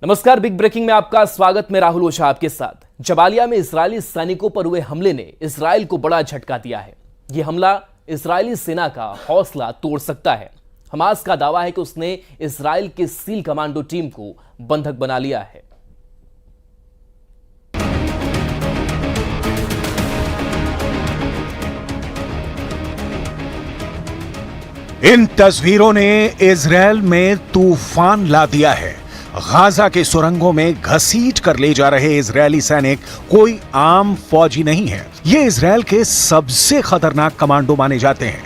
नमस्कार, big breaking में आपका स्वागत। मैं राहुल ओझा आपके साथ। जबालिया में इजरायली सैनिकों पर हुए हमले ने इजरायल को बड़ा झटका दिया है। यह हमला इजरायली सेना का हौसला तोड़ सकता है। हमास का दावा है कि उसने इजरायल के सील कमांडो टीम को बंधक बना लिया है। इन तस्वीरों ने इजरायल में तूफान ला दिया है। गाजा के सुरंगों में घसीट कर ले जा रहे इजरायली सैनिक कोई आम फौजी नहीं है। ये इजरायल के सबसे खतरनाक कमांडो माने जाते हैं।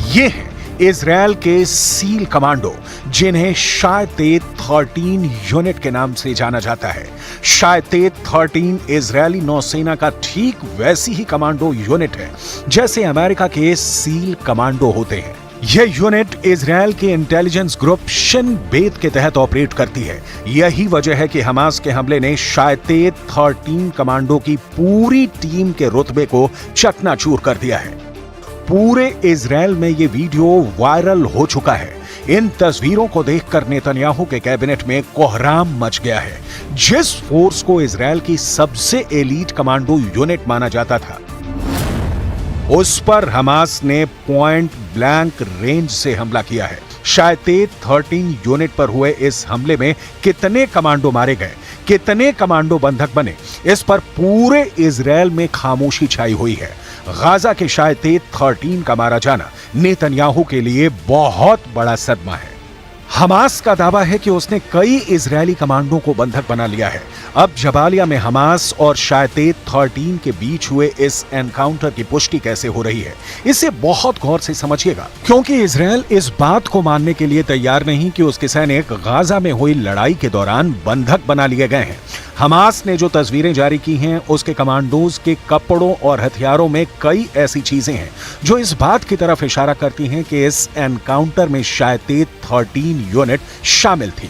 ये हैं इजरायल के सील कमांडो, जिन्हें शायतेत 13 यूनिट के नाम से जाना जाता है। शायतेत 13 इजरायली नौसेना का ठीक वैसी ही कमांडो यूनिट है जैसे अमेरिका के सील कमांडो होते हैं। यह यूनिट इजरायल के इंटेलिजेंस ग्रुप शिन बेत के तहत ऑपरेट करती है। यही वजह है कि हमास के हमले ने शायतेत 13 कमांडो की पूरी टीम के रुतबे को चकनाचूर कर दिया है। पूरे इजरायल में यह वीडियो वायरल हो चुका है। इन तस्वीरों को देखकर नेतन्याहू के कैबिनेट में कोहराम मच गया है। जिस फोर्स को इजरायल की सबसे एलीट कमांडो यूनिट माना जाता था, उस पर हमास ने पॉइंट ब्लैंक रेंज से हमला किया है। शायतेत 13 यूनिट पर हुए इस हमले में कितने कमांडो मारे गए, कितने कमांडो बंधक बने, इस पर पूरे इजरायल में खामोशी छाई हुई है। गाजा के शायतेत 13 का मारा जाना नेतन्याहू के लिए बहुत बड़ा सदमा है। हमास का दावा है कि उसने कई इजरायली कमांडो को बंधक बना लिया है। अब जबालिया में हमास और शायतेत 13 के बीच हुए इस एनकाउंटर की पुष्टि कैसे हो रही है, इसे बहुत गौर से समझिएगा, क्योंकि इजरायल इस बात को मानने के लिए तैयार नहीं कि उसके सैनिक गाजा में हुई लड़ाई के दौरान बंधक बना लिए गए हैं। हमास ने जो तस्वीरें जारी की हैं, उसके कमांडोज के कपड़ों और हथियारों में कई ऐसी चीजें हैं जो इस बात की तरफ इशारा करती हैं कि इस एनकाउंटर में शायतेत 13 यूनिट शामिल थी।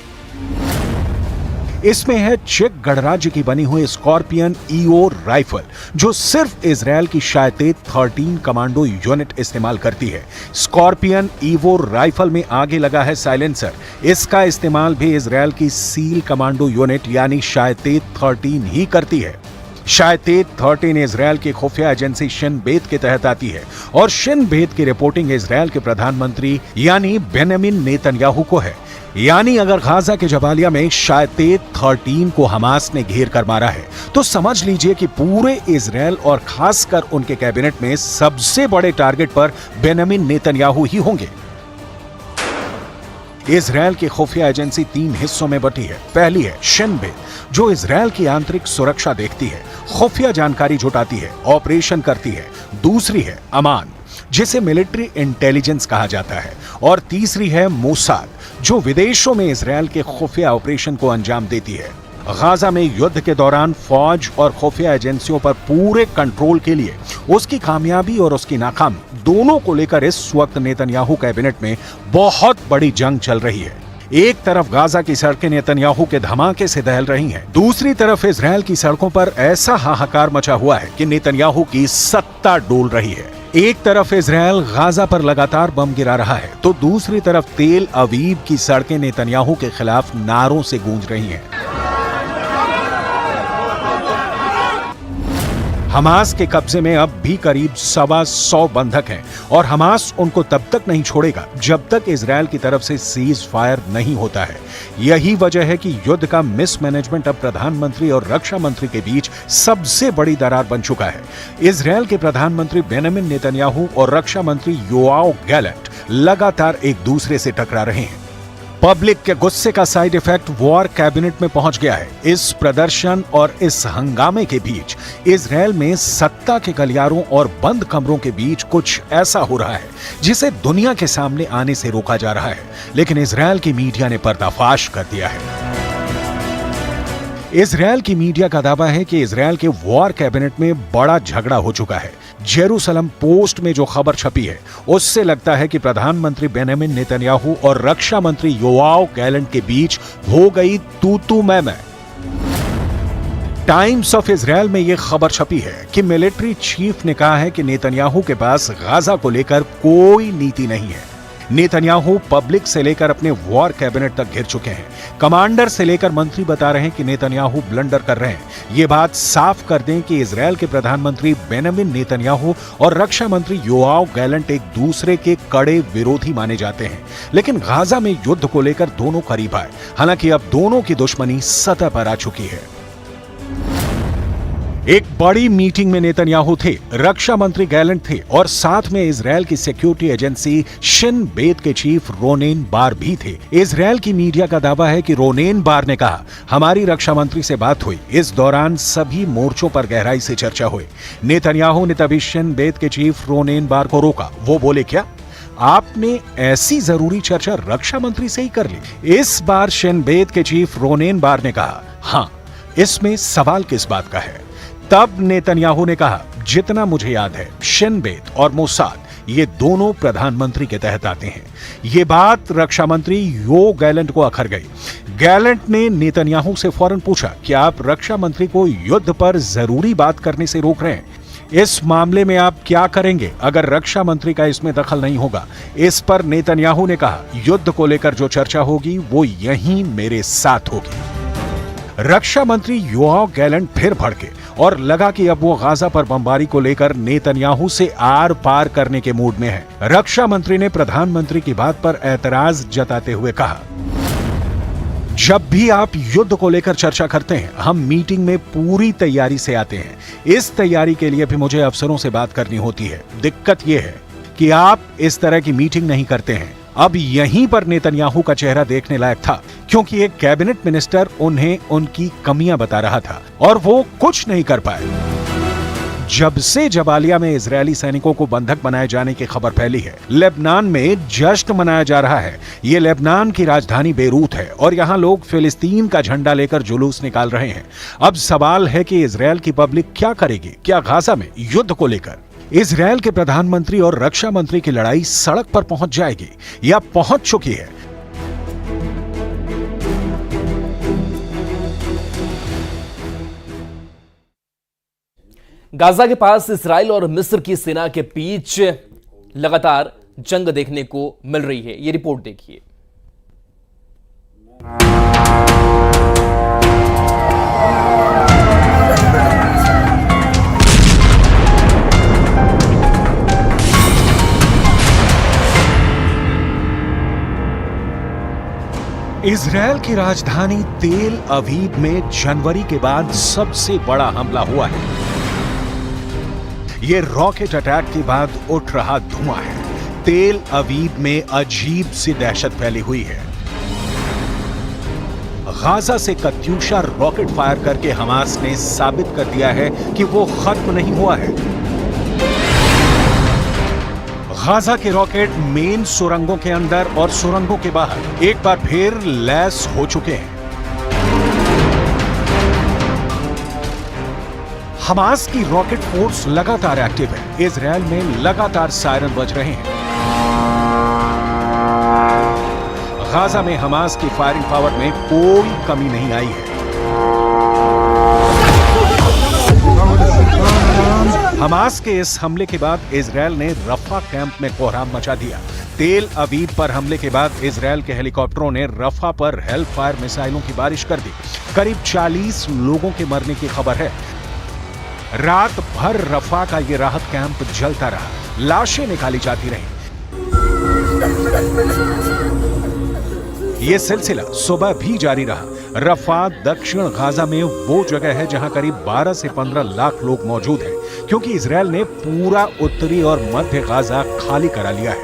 इसमें है चेक गणराज्य की बनी हुई स्कॉर्पियन ईओ राइफल, जो सिर्फ इजरायल की शायतेत 13 कमांडो यूनिट इस्तेमाल करती है। स्कॉर्पियन ईवो राइफल में आगे लगा है साइलेंसर। इसका इस्तेमाल भी इजरायल की सील कमांडो यूनिट यानी शायतेत 13 ही करती है। शायतेत 13 इजरायल की खुफिया एजेंसी शिन बेत के तहत आती है और शिन बेत की रिपोर्टिंग इजरायल के प्रधानमंत्री यानी बेंजामिन नेतन्याहू को है। यानी अगर गाजा के जबालिया में शायतेत 13 को हमास ने घेर कर मारा है, तो समझ लीजिए कि पूरे इजरायल और खासकर उनके कैबिनेट में सबसे बड़े टारगेट पर बेंजामिन नेतन्याहू ही होंगे। इजरायल की खुफिया एजेंसी 3 हिस्सों में बटी है। पहली है शिन बेत, जो इजरायल की आंतरिक सुरक्षा देखती है, खुफिया जानकारी जुटाती है, ऑपरेशन करती है। दूसरी है अमान, जिसे मिलिट्री इंटेलिजेंस कहा जाता है। और तीसरी है मोसाद, जो विदेशों में इजरायल के खुफिया ऑपरेशन को अंजाम देती है। गाजा में युद्ध के दौरान फौज और खुफिया एजेंसियों पर पूरे कंट्रोल के लिए उसकी कामयाबी और उसकी नाकामी दोनों को लेकर इस वक्त नेतन्याहू कैबिनेट में बहुत बड़ी जंग चल रही है। एक तरफ गाजा की सड़कें नेतन्याहू के धमाके से दहल रही हैं, दूसरी तरफ इजरायल की सड़कों पर ऐसा हाहाकार मचा हुआ है कि नेतन्याहू की सत्ता डोल रही है। एक तरफ इजरायल गाजा पर लगातार बम गिरा रहा है, तो दूसरी तरफ तेल अवीव की सड़कें नेतन्याहू के खिलाफ नारों से गूंज रही हैं। हमास के कब्जे में अब भी करीब 125 बंधक हैं और हमास उनको तब तक नहीं छोड़ेगा जब तक इजरायल की तरफ से सीज फायर नहीं होता है। यही वजह है कि युद्ध का मिसमैनेजमेंट अब प्रधानमंत्री और रक्षा मंत्री के बीच सबसे बड़ी दरार बन चुका है। इजरायल के प्रधानमंत्री बेंजामिन नेतन्याहू और रक्षा मंत्री योआव गैलेंट लगातार एक दूसरे से टकरा रहे हैं। पब्लिक के गुस्से का साइड इफेक्ट वॉर कैबिनेट में पहुंच गया है। इस प्रदर्शन और इस हंगामे के बीच इजरायल में सत्ता के गलियारों और बंद कमरों के बीच कुछ ऐसा हो रहा है जिसे दुनिया के सामने आने से रोका जा रहा है, लेकिन इजरायल की मीडिया ने पर्दाफाश कर दिया है। इजरायल की मीडिया का दावा है कि इजरायल के वॉर कैबिनेट में बड़ा झगड़ा हो चुका है। जेरूसलम पोस्ट में जो खबर छपी है, उससे लगता है कि प्रधानमंत्री बेंजामिन नेतन्याहू और रक्षा मंत्री योआव गैलेंट के बीच हो गई तू मैं। टाइम्स ऑफ इजरायल में यह खबर छपी है कि मिलिट्री चीफ ने कहा है कि नेतन्याहू के पास गाजा को लेकर कोई नीति नहीं है। नेतन्याहू पब्लिक से लेकर अपने वॉर कैबिनेट तक घिर चुके हैं। कमांडर से लेकर मंत्री बता रहे हैं कि नेतन्याहू ब्लंडर कर रहे हैं। ये बात साफ कर दें कि इजरायल के प्रधानमंत्री बेंजामिन नेतन्याहू और रक्षा मंत्री योआव गैलेंट एक दूसरे के कड़े विरोधी माने जाते हैं, लेकिन गाजा में युद्ध को लेकर दोनों करीब आए। हालांकि अब दोनों की दुश्मनी सतह पर आ चुकी है। एक बड़ी मीटिंग में नेतन्याहू थे, रक्षा मंत्री गैलेंट थे और साथ में इजरायल की सिक्योरिटी एजेंसी शिन बेत के चीफ रोनेन बार भी थे। इजरायल की मीडिया का दावा है कि रोनेन बार ने कहा, हमारी रक्षा मंत्री से बात हुई, इस दौरान सभी मोर्चों पर गहराई से चर्चा हुई। नेतन्याहू ने तभी शिन बेत के चीफ रोनेन बार को रोका। वो बोले, क्या आपने ऐसी जरूरी चर्चा रक्षा मंत्री से ही कर ली? इस बार शिन बेत के चीफ रोनेन बार ने कहा, हां, इसमें सवाल किस बात का है? तब नेतन्याहू ने कहा, जितना मुझे याद है शिन बेत और मोसाद ये दोनों प्रधानमंत्री के तहत आते हैं। ये बात रक्षा मंत्री यो गैलेंट को अखर गई। गैलेंट ने नेतन्याहू से फौरन पूछा कि आप रक्षा मंत्री को युद्ध पर जरूरी बात करने से रोक रहे हैं, इस मामले में आप क्या करेंगे अगर रक्षा मंत्री का इसमें दखल नहीं होगा? इस पर नेतन्याहू ने कहा, युद्ध को लेकर जो चर्चा होगी वो यहीं मेरे साथ होगी। रक्षा मंत्री योआव गैलेंट फिर भड़के और लगा कि अब वो गाजा पर बमबारी को लेकर नेतन्याहू से आर पार करने के मूड में है। रक्षा मंत्री ने प्रधानमंत्री की बात पर एतराज जताते हुए कहा, जब भी आप युद्ध को लेकर चर्चा करते हैं, हम मीटिंग में पूरी तैयारी से आते हैं। इस तैयारी के लिए भी मुझे अफसरों से बात करनी होती है। दिक्कत यह है कि आप इस तरह की मीटिंग नहीं करते हैं। अब यहीं पर नेतन्याहू का चेहरा देखने लायक था, क्योंकि एक कैबिनेट मिनिस्टर उन्हें उनकी कमियां बता रहा था और वो कुछ नहीं कर पाए। जब से जबालिया में इजरायली सैनिकों को बंधक बनाए जाने की खबर फैली है, लेबनान में जश्न मनाया जा रहा है। ये लेबनान की राजधानी बेरूत है और यहाँ लोग फिलिस्तीन का झंडा लेकर जुलूस निकाल रहे हैं। अब सवाल है कि इजरायल की पब्लिक क्या करेगी? क्या गाजा में युद्ध को लेकर इजरायल के प्रधानमंत्री और रक्षा मंत्री की लड़ाई सड़क पर पहुंच जाएगी या पहुंच चुकी है? गाजा के पास इजराइल और मिस्र की सेना के बीच लगातार जंग देखने को मिल रही है। ये रिपोर्ट देखिए। इजरायल की राजधानी तेल अवीव में जनवरी के बाद सबसे बड़ा हमला हुआ है। ये रॉकेट अटैक के बाद उठ रहा धुआं है। तेल अवीव में अजीब सी दहशत फैली हुई है। गाजा से कत्यूशा रॉकेट फायर करके हमास ने साबित कर दिया है कि वो खत्म नहीं हुआ है। गाजा के रॉकेट मेन सुरंगों के अंदर और सुरंगों के बाहर एक बार फिर लैस हो चुके हैं। हमास की रॉकेट फोर्स लगातार एक्टिव है। इजरायल में लगातार सायरन बज रहे हैं। गाजा में हमास की फायरिंग पावर में कोई कमी नहीं आई है। हमास के इस हमले के बाद इजरायल ने रफा कैंप में कोहराम मचा दिया। तेल अवीव पर हमले के बाद इजरायल के हेलीकॉप्टरों ने रफा पर हेल फायर मिसाइलों की बारिश कर दी। करीब 40 लोगों के मरने की खबर है। रात भर रफा का ये राहत कैंप जलता रहा, लाशें निकाली जाती रहीं। ये सिलसिला सुबह भी जारी रहा। रफा दक्षिण गाजा में वो जगह है जहां करीब 12 से 15 लाख लोग मौजूद हैं, क्योंकि इजरायल ने पूरा उत्तरी और मध्य गाजा खाली करा लिया है।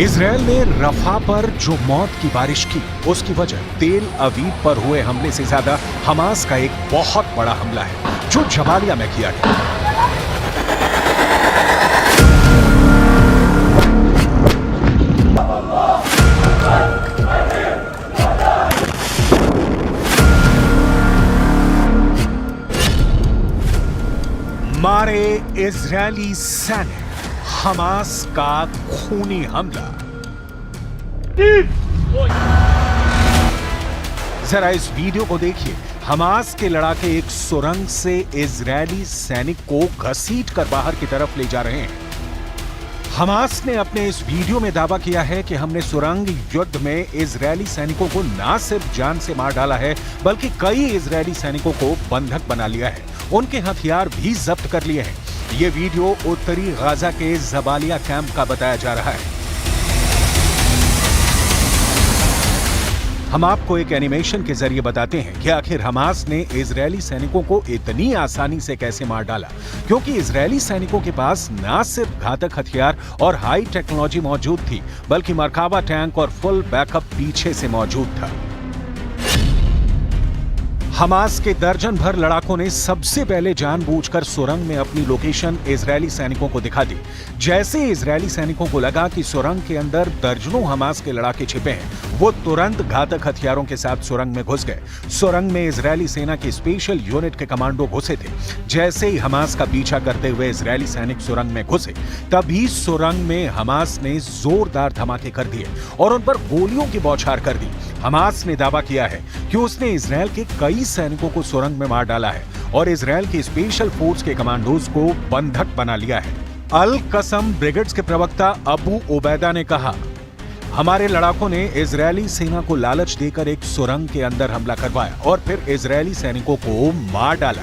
इजरायल ने रफा पर जो मौत की बारिश की, उसकी वजह तेल अवीव पर हुए हमले से ज्यादा हमास का एक बहुत बड़ा हमला है जो जबालिया में किया गया। मारे इजरायली सैनिक, हमास का खूनी हमला। जरा इस वीडियो को देखिए। हमास के लड़ाके एक सुरंग से इजरायली सैनिक को घसीटकर बाहर की तरफ ले जा रहे हैं। हमास ने अपने इस वीडियो में दावा किया है कि हमने सुरंग युद्ध में इजरायली सैनिकों को न सिर्फ जान से मार डाला है, बल्कि कई इजरायली सैनिकों को बंधक बना लिया है। उनके हथियार भी जब्त कर लिए हैं। ये वीडियो उत्तरी गाजा के जबालिया कैंप का बताया जा रहा है। हम आपको एक एनिमेशन के जरिए बताते हैं कि आखिर हमास ने इजरायली सैनिकों को इतनी आसानी से कैसे मार डाला, क्योंकि इजरायली सैनिकों के पास न सिर्फ घातक हथियार और हाई टेक्नोलॉजी मौजूद थी, बल्कि मरकाबा टैंक और फुल बैकअप पीछे से मौजूद था। हमास के दर्जन भर लड़ाकों ने सबसे पहले जानबूझकर सुरंग में अपनी लोकेशन इजरायली सैनिकों को दिखा दी। जैसे इजरायली सैनिकों को लगा कि सुरंग के अंदर दर्जनों हमास के लड़ाके छिपे हैं, वो तुरंत घातक हथियारों के साथ सुरंग में घुस गए। सुरंग में इजरायली सेना की स्पेशल यूनिट के कमांडो घुसे थे। जैसे ही हमास का पीछा करते हुए इजरायली सैनिक सुरंग में घुसे, तभी सुरंग में हमास ने जोरदार धमाके कर दिए और उन पर गोलियों की बौछार कर दी। हमास ने दावा किया है कि उसने इजरायल के कई सैनिकों को सुरंग में मार डाला है और इजरायल की स्पेशल फोर्स के कमांडोज को बंधक बना लिया है। अल कसम ब्रिगेड्स के प्रवक्ता अबू उबैदा ने कहा, हमारे लड़ाकों ने इजरायली सेना को लालच देकर एक सुरंग के अंदर हमला करवाया और फिर इजरायली सैनिकों को मार डाला।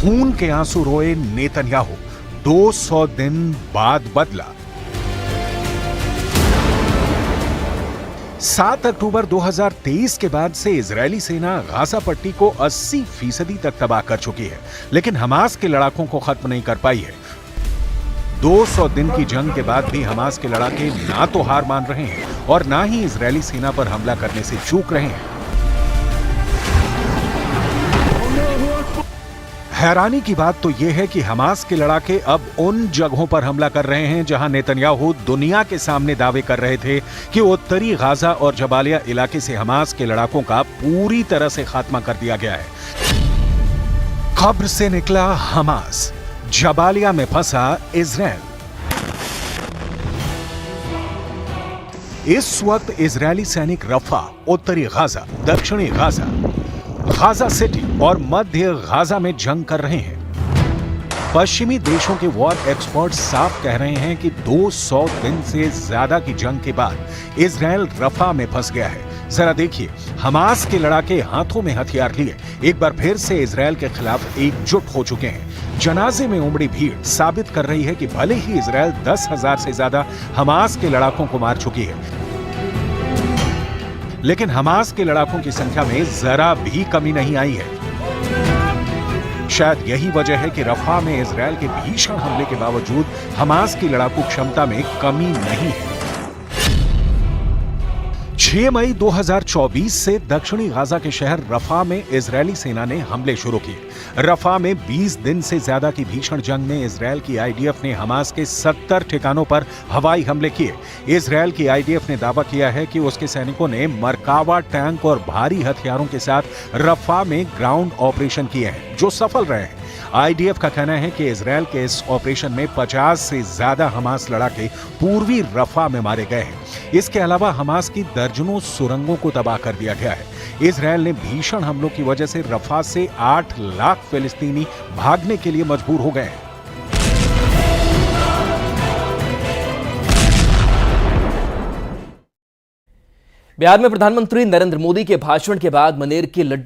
खून के आंसू रोए नेतन्याहू 200 दिन बाद बदला। 7 अक्टूबर 2023 के बाद से इजरायली सेना गाजा पट्टी को 80% तक तबाह कर चुकी है, लेकिन हमास के लड़ाकों को खत्म नहीं कर पाई है। 200 दिन की जंग के बाद भी हमास के लड़ाके ना तो हार मान रहे हैं और ना ही इजरायली सेना पर हमला करने से चूक रहे हैं। हैरानी की बात तो यह है कि हमास के लड़ाके अब उन जगहों पर हमला कर रहे हैं जहां नेतन्याहू दुनिया के सामने दावे कर रहे थे कि उत्तरी गाजा और जबालिया इलाके से हमास के लड़ाकों का पूरी तरह से खात्मा कर दिया गया है। कब्र से निकला हमास, जबालिया में फंसा इजरायल। इस वक्त इजरायली सैनिक रफा, उत्तरी गाजा, दक्षिणी गाजा, गाजा सिटी और मध्य गाजा में जंग कर रहे हैं। पश्चिमी देशों के वॉर एक्सपर्ट्स साफ कह रहे हैं कि 200 दिन से ज्यादा की जंग के बाद इजरायल रफा में फंस गया है। जरा देखिए, हमास के लड़ाके हाथों में हथियार लिए एक बार फिर से इजरायल के खिलाफ एकजुट हो चुके हैं। जनाजे में उमड़ी भीड़ साबित कर रही है कि भले ही इजरायल 10,000 से ज्यादा हमास के लड़ाकों को मार चुकी है, लेकिन हमास के लड़ाकों की संख्या में जरा भी कमी नहीं आई है। शायद यही वजह है कि रफा में इजरायल के भीषण हमले के बावजूद हमास की लड़ाकू क्षमता में कमी नहीं है। 6 मई 2024 से दक्षिणी गाजा के शहर रफा में इजरायली सेना ने हमले शुरू किए। रफा में 20 दिन से ज्यादा की भीषण जंग में इजरायल की आईडीएफ ने हमास के 70 ठिकानों पर हवाई हमले किए। इजरायल की आईडीएफ ने दावा किया है कि उसके सैनिकों ने मरकावा टैंक और भारी हथियारों के साथ रफा में ग्राउंड ऑपरेशन किए हैं, जो सफल रहे हैं। आईडीएफ का कहना है कि इजरायल के इस ऑपरेशन में 50 से ज्यादा हमास लड़ाके पूर्वी रफा में मारे गए हैं। इसके अलावा हमास की दर्जनों सुरंगों को तबाह कर दिया गया है। इजरायल ने भीषण हमलों की वजह से रफा से 8 लाख फिलिस्तीनी भागने के लिए मजबूर हो गए हैं। बिहार में प्रधानमंत्री नरेंद्र मोदी के भाषण के बाद मनेर के